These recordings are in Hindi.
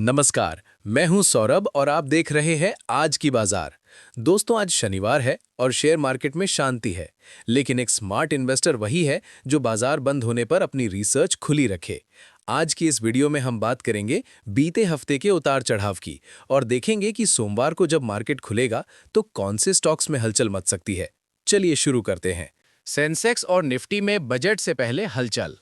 नमस्कार, मैं हूं सौरभ और आप देख रहे हैं आज की बाजार। दोस्तों, आज शनिवार है और शेयर मार्केट में शांति है, लेकिन एक स्मार्ट इन्वेस्टर वही है जो बाजार बंद होने पर अपनी रिसर्च खुली रखे। आज की इस वीडियो में हम बात करेंगे बीते हफ्ते के उतार चढ़ाव की और देखेंगे कि सोमवार को जब मार्केट खुलेगा तो कौन से स्टॉक्स में हलचल मच सकती है। चलिए शुरू करते हैं। सेंसेक्स और निफ्टी में बजट से पहले हलचल।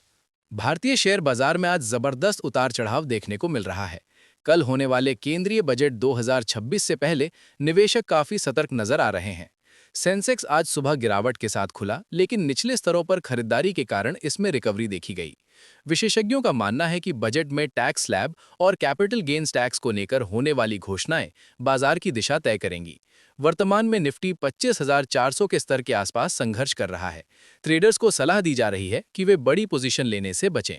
भारतीय शेयर बाजार में आज जबरदस्त उतार चढ़ाव देखने को मिल रहा है। कल होने वाले केंद्रीय बजट 2026 से पहले निवेशक काफी सतर्क नजर आ रहे हैं। सेंसेक्स आज सुबह गिरावट के साथ खुला, लेकिन निचले स्तरों पर खरीदारी के कारण इसमें रिकवरी देखी गई। विशेषज्ञों का मानना है कि बजट में टैक्स स्लैब और कैपिटल गेन्स टैक्स को लेकर होने वाली घोषणाएं बाजार की दिशा तय करेंगी। वर्तमान में निफ्टी 25,400 के स्तर के आसपास संघर्ष कर रहा है। ट्रेडर्स को सलाह दी जा रही है कि वे बड़ी पोजीशन लेने से बचें।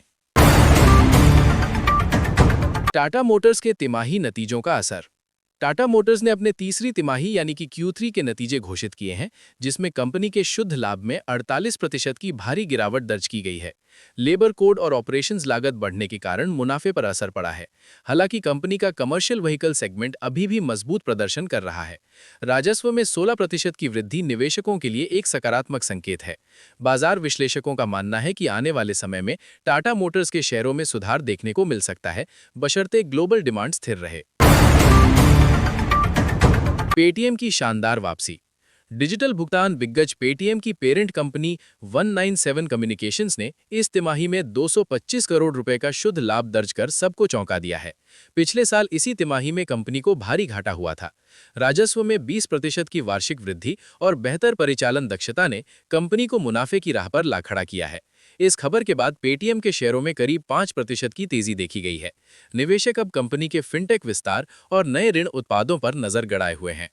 टाटा मोटर्स के तिमाही नतीजों का असर। टाटा मोटर्स ने अपने तीसरी तिमाही यानी कि Q3 के नतीजे घोषित किए हैं, जिसमें कंपनी के शुद्ध लाभ में 48% की भारी गिरावट दर्ज की गई है। लेबर कोड और ऑपरेशंस लागत बढ़ने के कारण मुनाफे पर असर पड़ा है। हालांकि कंपनी का कमर्शियल व्हीकल सेगमेंट अभी भी मजबूत प्रदर्शन कर रहा है। राजस्व में 16% की वृद्धि निवेशकों के लिए एक सकारात्मक संकेत है। बाजार विश्लेषकों का मानना है कि आने वाले समय में टाटा मोटर्स के शेयरों में सुधार देखने को मिल सकता है, बशर्ते ग्लोबल डिमांड स्थिर रहे। पेटीएम की शानदार वापसी। डिजिटल भुगतान दिग्गज पेटीएम की पेरेंट कंपनी 197 कम्युनिकेशंस ने इस तिमाही में 225 करोड़ रुपए का शुद्ध लाभ दर्ज कर सबको चौंका दिया है। पिछले साल इसी तिमाही में कंपनी को भारी घाटा हुआ था। राजस्व में 20% की वार्षिक वृद्धि और बेहतर परिचालन दक्षता ने कंपनी को मुनाफे की राह पर ला खड़ा किया है। इस खबर के बाद पेटीएम के शेयरों में करीब 5% की तेजी देखी गई है। निवेशक अब कंपनी के फिनटेक विस्तार और नए ऋण उत्पादों पर नजर गड़ाए हुए हैं।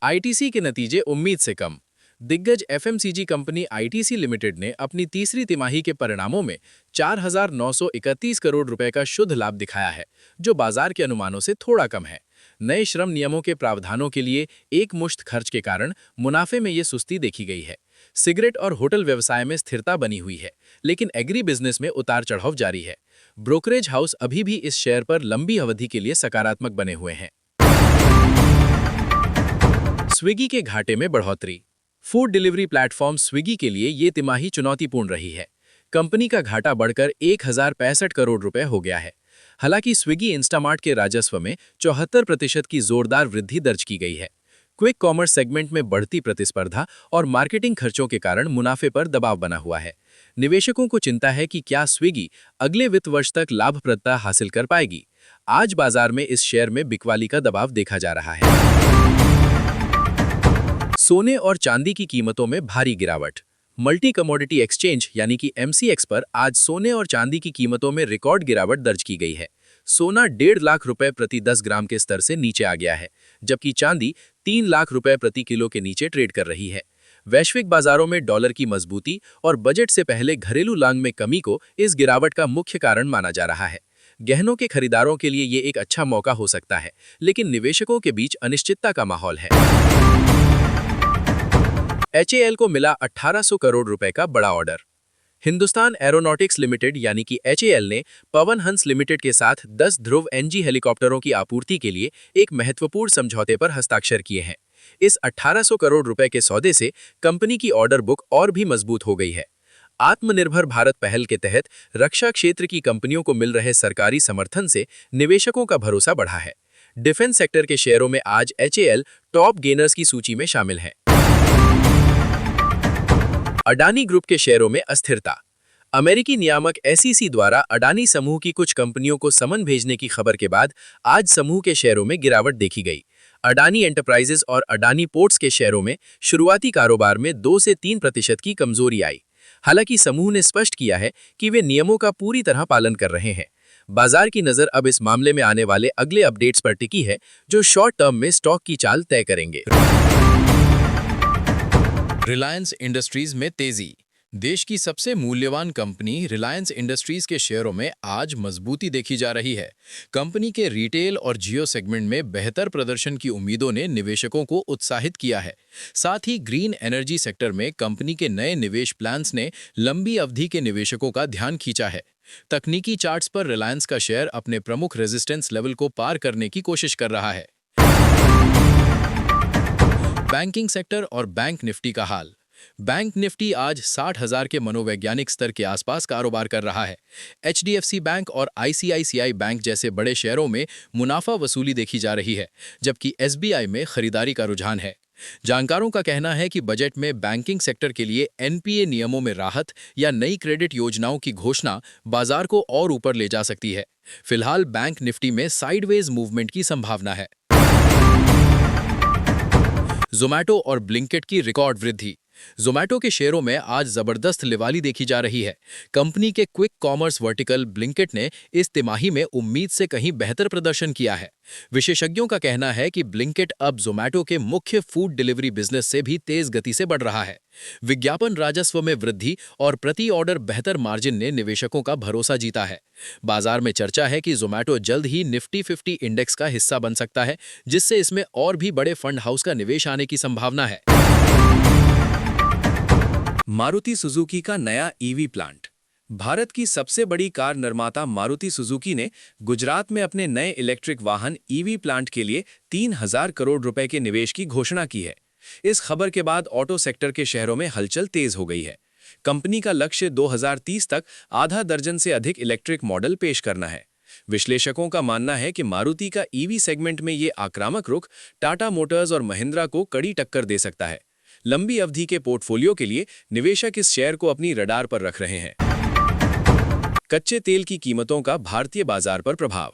आईटीसी के नतीजे उम्मीद से कम। दिग्गज एफएमसीजी कंपनी आईटीसी लिमिटेड ने अपनी तीसरी तिमाही के परिणामों में 4,931 करोड़ रुपए का शुद्ध लाभ दिखाया है, जो बाजार के अनुमानों से थोड़ा कम है। नए श्रम नियमों के प्रावधानों के लिए एक मुश्त खर्च के कारण मुनाफे में ये सुस्ती देखी गई है। सिगरेट और होटल व्यवसाय में स्थिरता बनी हुई है, लेकिन एग्री बिजनेस में उतार चढ़ाव जारी है। ब्रोकरेज हाउस अभी भी इस शेयर पर लंबी अवधि के लिए सकारात्मक बने हुए हैं। स्विगी के घाटे में बढ़ोतरी। फूड डिलीवरी प्लेटफॉर्म स्विगी के लिए ये तिमाही चुनौतीपूर्ण रही है। कंपनी का घाटा बढ़कर 1,065 करोड़ रुपए हो गया है। हालांकि स्विगी इंस्टामार्ट के राजस्व में 74% की जोरदार वृद्धि दर्ज की गई है। क्विक कॉमर्स सेगमेंट में बढ़ती प्रतिस्पर्धा और मार्केटिंग खर्चों के कारण मुनाफे पर दबाव बना हुआ है। निवेशकों को चिंता है कि क्या स्विगी अगले वित्त वर्ष तक लाभप्रदता हासिल कर पाएगी। आज बाजार में इस शेयर में बिकवाली का दबाव देखा जा रहा है। सोने और चांदी की कीमतों में भारी गिरावट। मल्टी कमोडिटी एक्सचेंज यानी कि MCX पर आज सोने और चांदी की कीमतों में रिकॉर्ड गिरावट दर्ज की गई है। सोना 1.5 लाख रुपए प्रति 10 ग्राम के स्तर से नीचे आ गया है, जबकि चांदी 3 लाख रुपए प्रति किलो के नीचे ट्रेड कर रही है। वैश्विक बाजारों में डॉलर की मजबूती और बजट से पहले घरेलू मांग में कमी को इस गिरावट का मुख्य कारण माना जा रहा है। गहनों के खरीदारों के लिए ये एक अच्छा मौका हो सकता है, लेकिन निवेशकों के बीच अनिश्चितता का माहौल है। HAL को मिला 1800 करोड़ रुपए का बड़ा ऑर्डर। हिंदुस्तान एरोनॉटिक्स लिमिटेड यानी कि HAL ने पवन हंस लिमिटेड के साथ 10 ध्रुव NG हेलीकॉप्टरों की आपूर्ति के लिए एक महत्वपूर्ण समझौते पर हस्ताक्षर किए हैं। इस 1800 करोड़ रुपए के सौदे से कंपनी की ऑर्डर बुक और भी मजबूत हो गई है। आत्मनिर्भर भारत पहल के तहत रक्षा क्षेत्र की कंपनियों को मिल रहे सरकारी समर्थन से निवेशकों का भरोसा बढ़ा है। डिफेंस सेक्टर के शेयरों में आज HAL टॉप गेनर्स की सूची में शामिल है। अडानी ग्रुप के शेयरों में अस्थिरता। अमेरिकी नियामक SEC द्वारा अडानी समूह की कुछ कंपनियों को समन भेजने की खबर के बाद आज समूह के शेयरों में गिरावट देखी गई। अडानी एंटरप्राइजेज और अडानी पोर्ट्स के शेयरों में शुरुआती कारोबार में 2 से 3% की कमजोरी आई। हालांकि समूह ने स्पष्ट किया है कि वे नियमों का पूरी तरह पालन कर रहे हैं। बाजार की नजर अब इस मामले में आने वाले अगले अपडेट्स पर टिकी है, जो शॉर्ट टर्म में स्टॉक की चाल तय करेंगे। रिलायंस इंडस्ट्रीज में तेजी। देश की सबसे मूल्यवान कंपनी रिलायंस इंडस्ट्रीज के शेयरों में आज मजबूती देखी जा रही है। कंपनी के रिटेल और जियो सेगमेंट में बेहतर प्रदर्शन की उम्मीदों ने निवेशकों को उत्साहित किया है। साथ ही ग्रीन एनर्जी सेक्टर में कंपनी के नए निवेश प्लान्स ने लंबी अवधि के निवेशकों का ध्यान खींचा है। तकनीकी चार्ट्स पर रिलायंस का शेयर अपने प्रमुख रेजिस्टेंस लेवल को पार करने की कोशिश कर रहा है। बैंकिंग सेक्टर और बैंक निफ्टी का हाल। बैंक निफ्टी आज 60,000 के मनोवैज्ञानिक स्तर के आसपास कारोबार कर रहा है। एचडीएफसी बैंक और आईसीआईसीआई बैंक जैसे बड़े शेयरों में मुनाफा वसूली देखी जा रही है, जबकि एसबीआई में खरीदारी का रुझान है। जानकारों का कहना है कि बजट में बैंकिंग सेक्टर के लिए एनपीए नियमों में राहत या नई क्रेडिट योजनाओं की घोषणा बाजार को और ऊपर ले जा सकती है। फिलहाल बैंक निफ्टी में साइडवेज मूवमेंट की संभावना है। ज़ोमैटो और ब्लिंकिट की रिकॉर्ड वृद्धि। ज़ोमैटो के शेयरों में आज जबरदस्त लिवाली देखी जा रही है। कंपनी के क्विक कॉमर्स वर्टिकल ब्लिंकिट ने इस तिमाही में उम्मीद से कहीं बेहतर प्रदर्शन किया है। विशेषज्ञों का कहना है कि ब्लिंकिट अब ज़ोमैटो के मुख्य फूड डिलीवरी बिजनेस से भी तेज गति से बढ़ रहा है। विज्ञापन राजस्व में वृद्धि और प्रति ऑर्डर बेहतर मार्जिन ने निवेशकों का भरोसा जीता है। बाजार में चर्चा है कि ज़ोमैटो जल्द ही निफ्टी 50 इंडेक्स का हिस्सा बन सकता है, जिससे इसमें और भी बड़े फंड हाउस का निवेश आने की संभावना है। मारुति सुजुकी का नया ईवी प्लांट। भारत की सबसे बड़ी कार निर्माता मारुति सुजुकी ने गुजरात में अपने नए इलेक्ट्रिक वाहन ईवी प्लांट के लिए 3,000 करोड़ रुपए के निवेश की घोषणा की है। इस खबर के बाद ऑटो सेक्टर के शहरों में हलचल तेज हो गई है। कंपनी का लक्ष्य 2030 तक आधा दर्जन से अधिक इलेक्ट्रिक मॉडल पेश करना है। विश्लेषकों का मानना है कि मारुति का ईवी सेगमेंट में ये आक्रामक रुख टाटा मोटर्स और महिंद्रा को कड़ी टक्कर दे सकता है। लंबी अवधि के पोर्टफोलियो के लिए निवेशक इस शेयर को अपनी रडार पर रख रहे हैं। कच्चे तेल की कीमतों का भारतीय बाजार पर प्रभाव।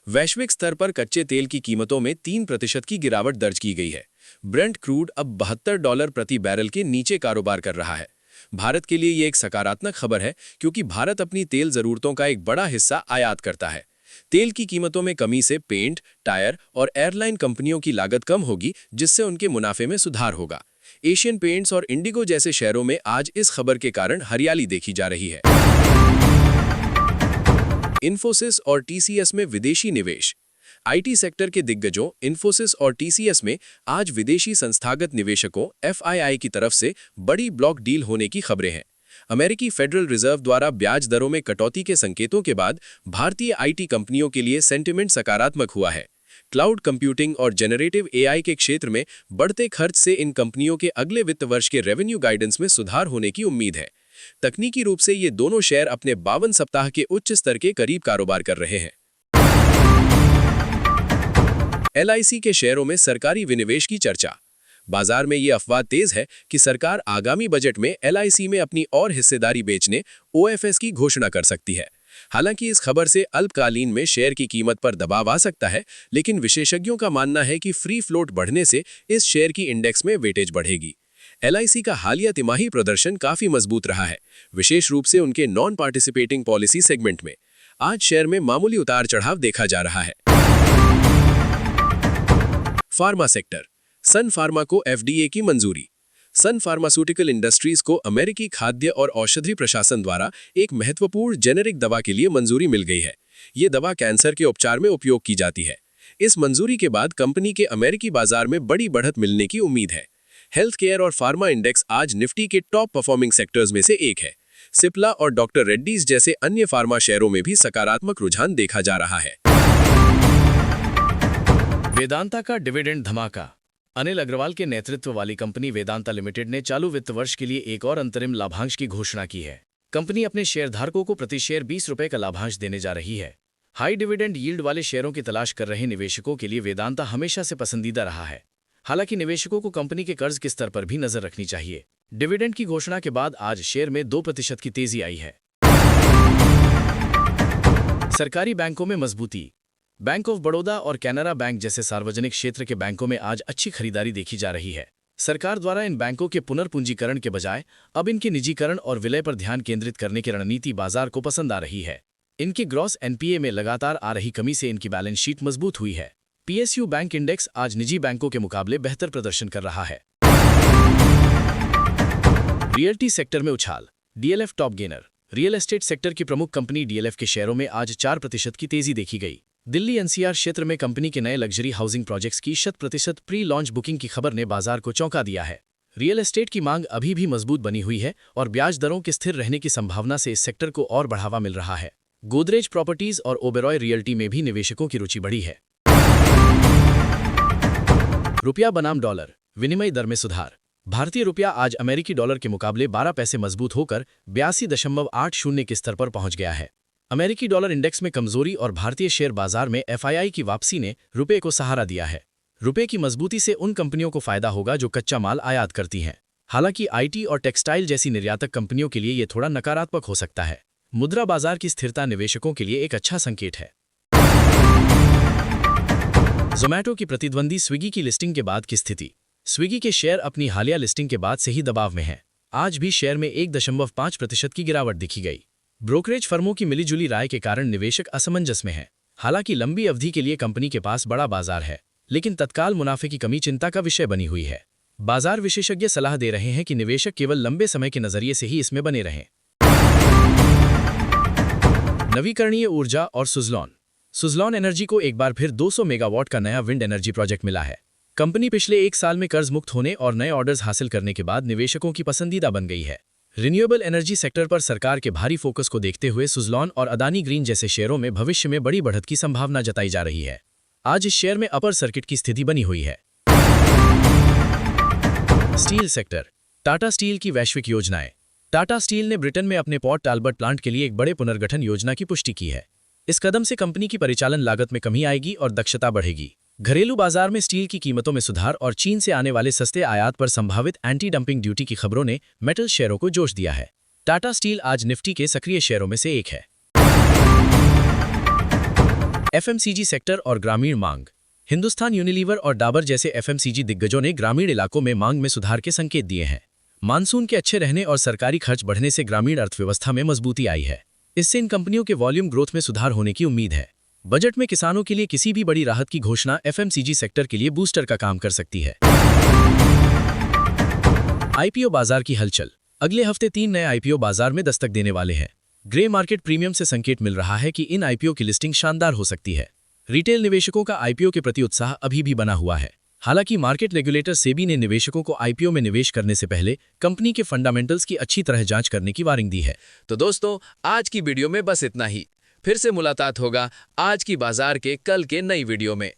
वैश्विक स्तर पर कच्चे तेल की कीमतों में 3% की गिरावट दर्ज की गई है। ब्रेंट क्रूड अब $72 प्रति बैरल के नीचे कारोबार कर रहा है। भारत के लिए ये एक सकारात्मक खबर है, क्योंकि भारत अपनी तेल जरूरतों का एक बड़ा हिस्सा आयात करता है। तेल की कीमतों में कमी से पेंट, टायर और एयरलाइन कंपनियों की लागत कम होगी, जिससे उनके मुनाफे में सुधार होगा। एशियन पेंट्स और इंडिगो जैसे शहरों में आज इस खबर के कारण हरियाली देखी जा रही है। इन्फोसिस और टीसीएस में विदेशी निवेश। आईटी सेक्टर के दिग्गजों इन्फोसिस और टीसीएस में आज विदेशी संस्थागत निवेशकों एफआईआई की तरफ से बड़ी ब्लॉक डील होने की खबरें हैं। अमेरिकी फेडरल रिजर्व द्वारा ब्याज दरों में कटौती के संकेतों के बाद भारतीय आईटी कंपनियों के लिए सेंटिमेंट सकारात्मक हुआ है। क्लाउड कंप्यूटिंग और जेनरेटिव एआई के क्षेत्र में बढ़ते खर्च से इन कंपनियों के अगले वित्त वर्ष के रेवेन्यू गाइडेंस में सुधार होने की उम्मीद है। तकनीकी रूप से ये दोनों शेयर अपने 52 सप्ताह के उच्च स्तर के करीब कारोबार कर रहे हैं। एलआईसी के शेयरों में सरकारी विनिवेश की चर्चा। बाजार में ये अफवाह तेज है कि सरकार आगामी बजट में एलआईसी में अपनी और हिस्सेदारी बेचने ओएफएस की घोषणा कर सकती है। हालांकि इस खबर से अल्पकालीन में शेयर की कीमत पर दबाव आ सकता है, लेकिन विशेषज्ञों का मानना है कि फ्री फ्लोट बढ़ने से इस शेयर की इंडेक्स में वेटेज बढ़ेगी। एलआईसी का हालिया तिमाही प्रदर्शन काफी मजबूत रहा है, विशेष रूप से उनके नॉन पार्टिसिपेटिंग पॉलिसी सेगमेंट में। आज शेयर में मामूली उतार चढ़ाव देखा जा रहा है। Pharma sector. सन फार्मा को एफडीए की मंजूरी। सन फार्मास्यूटिकल इंडस्ट्रीज को अमेरिकी खाद्य और औषधि प्रशासन द्वारा एक महत्वपूर्ण जेनेरिक दवा के लिए मंजूरी मिल गई है। ये दवा कैंसर के उपचार में उपयोग की जाती है। इस मंजूरी के बाद कंपनी के अमेरिकी बाजार में बड़ी बढ़त मिलने की उम्मीद है। हेल्थ केयर और फार्मा इंडेक्स आज निफ्टी के टॉप परफॉर्मिंग सेक्टर्स में से एक है। सिप्ला और डॉक्टर रेड्डीज जैसे अन्य फार्मा शेयरों में भी सकारात्मक रुझान देखा जा रहा है। वेदांता का डिविडेंड धमाका। अनिल अग्रवाल के नेतृत्व वाली कंपनी वेदांता लिमिटेड ने चालू वित्त वर्ष के लिए एक और अंतरिम लाभांश की घोषणा की है। कंपनी अपने शेयरधारकों को प्रति शेयर 20 रुपये का लाभांश देने जा रही है। हाई डिविडेंड यील्ड वाले शेयरों की तलाश कर रहे निवेशकों के लिए वेदांता हमेशा से पसंदीदा रहा है। हालांकि निवेशकों को कंपनी के कर्ज के स्तर पर भी नजर रखनी चाहिए। डिविडेंड की घोषणा के बाद आज शेयर में 2% की तेजी आई है। सरकारी बैंकों में मजबूती। बैंक ऑफ बड़ौदा और कैनरा बैंक जैसे सार्वजनिक क्षेत्र के बैंकों में आज अच्छी खरीदारी देखी जा रही है। सरकार द्वारा इन बैंकों के पुनर्पूंजीकरण के बजाय अब इनके निजीकरण और विलय पर ध्यान केंद्रित करने की रणनीति बाजार को पसंद आ रही है। इनके ग्रॉस एनपीए में लगातार आ रही कमी से इनकी बैलेंस शीट मजबूत हुई है। पीएसयू बैंक इंडेक्स आज निजी बैंकों के मुकाबले बेहतर प्रदर्शन कर रहा है। रियल्टी सेक्टर में उछाल। DLF top gainer. Real estate sector की प्रमुख कंपनी डीएलएफ के शेयरों में आज 4% की तेजी देखी गई। दिल्ली एनसीआर क्षेत्र में कंपनी के नए लग्जरी हाउसिंग प्रोजेक्ट्स की 100% प्री लॉन्च बुकिंग की खबर ने बाजार को चौंका दिया है। रियल एस्टेट की मांग अभी भी मजबूत बनी हुई है और ब्याज दरों के स्थिर रहने की संभावना से इस सेक्टर को और बढ़ावा मिल रहा है। गोदरेज प्रॉपर्टीज और ओबेरॉय रियल्टी में भी निवेशकों की रुचि बढ़ी है। रुपया बनाम डॉलर, विनिमय दर में सुधार। भारतीय रुपया आज अमेरिकी डॉलर के मुकाबले 12 पैसे मजबूत होकर 82.80 के स्तर पर पहुंच गया है। अमेरिकी डॉलर इंडेक्स में कमजोरी और भारतीय शेयर बाजार में एफआईआई की वापसी ने रुपये को सहारा दिया है। रुपये की मजबूती से उन कंपनियों को फायदा होगा जो कच्चा माल आयात करती हैं। हालांकि आईटी और टेक्सटाइल जैसी निर्यातक कंपनियों के लिए ये थोड़ा नकारात्मक हो सकता है। मुद्रा बाजार की स्थिरता निवेशकों के लिए एक अच्छा संकेत है। ज़ोमैटो की प्रतिद्वंदी स्विगी की लिस्टिंग के बाद की स्थिति। स्विगी के शेयर अपनी हालिया लिस्टिंग के बाद से ही दबाव में हैं। आज भी शेयर में 1.5% की गिरावट दिखी गई। ब्रोकरेज फर्मों की मिलीजुली राय के कारण निवेशक असमंजस में हैं। हालांकि लंबी अवधि के लिए कंपनी के पास बड़ा बाजार है, लेकिन तत्काल मुनाफे की कमी चिंता का विषय बनी हुई है। बाजार विशेषज्ञ सलाह दे रहे हैं कि निवेशक केवल लंबे समय के नजरिए से ही इसमें बने रहें। नवीकरणीय ऊर्जा और सुज़लॉन एनर्जी को एक बार फिर 200 मेगावाट का नया विंड एनर्जी प्रोजेक्ट मिला है। कंपनी पिछले 1 साल में कर्ज मुक्त होने और नए ऑर्डर्स हासिल करने के बाद निवेशकों की पसंदीदा बन गई है। रिन्यूएबल एनर्जी सेक्टर पर सरकार के भारी फोकस को देखते हुए सुज़लॉन और अदानी ग्रीन जैसे शेयरों में भविष्य में बड़ी बढ़त की संभावना जताई जा रही है। आज इस शेयर में अपर सर्किट की स्थिति बनी हुई है। स्टील सेक्टर, टाटा स्टील की वैश्विक योजनाएं। टाटा स्टील ने ब्रिटेन में अपने पोर्ट टालबर्ट प्लांट के लिए एक बड़े पुनर्गठन योजना की पुष्टि की है। इस कदम से कंपनी की परिचालन लागत में कमी आएगी और दक्षता बढ़ेगी। घरेलू बाजार में स्टील की कीमतों में सुधार और चीन से आने वाले सस्ते आयात पर संभावित एंटी डंपिंग ड्यूटी की खबरों ने मेटल शेयरों को जोश दिया है। टाटा स्टील आज निफ्टी के सक्रिय शेयरों में से एक है। एफएमसीजी सेक्टर और ग्रामीण मांग। हिंदुस्तान यूनिलीवर और डाबर जैसे एफएमसीजी दिग्गजों ने ग्रामीण इलाकों में मांग में सुधार के संकेत दिए हैं। मानसून के अच्छे रहने और सरकारी खर्च बढ़ने से ग्रामीण अर्थव्यवस्था में मजबूती आई है। इससे इन कंपनियों के वॉल्यूम ग्रोथ में सुधार होने की उम्मीद है। बजट में किसानों के लिए किसी भी बड़ी राहत की घोषणा एफएमसीजी सेक्टर के लिए बूस्टर का काम कर सकती है। आईपीओ बाजार की हलचल। अगले हफ्ते 3 नए आईपीओ बाजार में दस्तक देने वाले हैं। ग्रे मार्केट प्रीमियम से संकेत मिल रहा है कि इन आईपीओ की लिस्टिंग शानदार हो सकती है। रिटेल निवेशकों का आईपीओ के प्रति उत्साह अभी भी बना हुआ है। हालांकि मार्केट रेगुलेटर सेबी ने निवेशकों को आईपीओ में निवेश करने से पहले कंपनी के फंडामेंटल्स की अच्छी तरह जांच करने की वार्निंग दी है। तो दोस्तों, आज की वीडियो में बस इतना ही। फिर से मुलाकात होगा आज की बाजार के कल के नई वीडियो में।